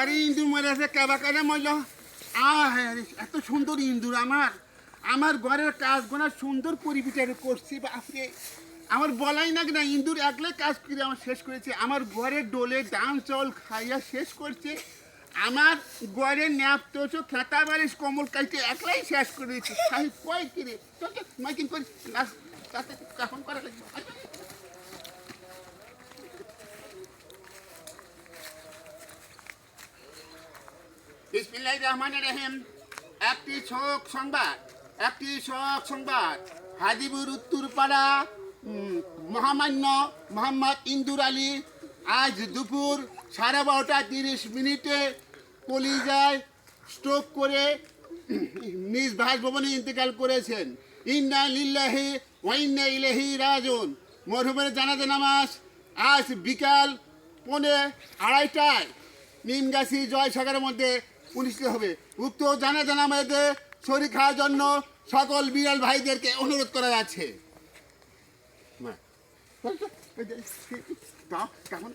ঘরে ইন্দুর মরে আছে কেবা করে মরল। এত সুন্দর ইন্দুর আমার ঘরের কাজ গোনা সুন্দর পরিবিচার করছি বাপরে। আমার বলাই না কিনা ইন্দুর একলাই কাজ করে আমার শেষ করেছে। আমার ঘরের ডোলে ডান চল খাইয়া শেষ করছে। আমার ঘরে ন্যাপ তোছো খেতা বারিশ কমল কাইতে একলাই শেষ করে দিয়েছে। সাহেব কয় কিরে তোকে মাইকিং করে তাতে কখন করা লাগবে। বিসমিল্লাহির রহমানির রহিম। একটি শোক সংবাদ হাজিপুর উত্তরপাড়া মহামান্য মোহাম্মদ ইন্দুর আলী আজ দুপুর 12:30 কলিজায় স্ট্রোক করে নিজ বাসভবনে ইন্তেকাল করেছেন। ইন্না লিল্লাহি ওয়া ইন্না ইলাইহি রাজিউন। মরহুমের জানাজা নামাজ আজ বিকাল 2:30টায় নিমগাছি জয়সাগরের মধ্যে অনুষ্ঠিত হবে। উক্ত জানাজা নামাজে শরীক হওয়ার জন্য সকল বিড়াল ভাইদেরকে অনুরোধ করা যাচ্ছে। কেমন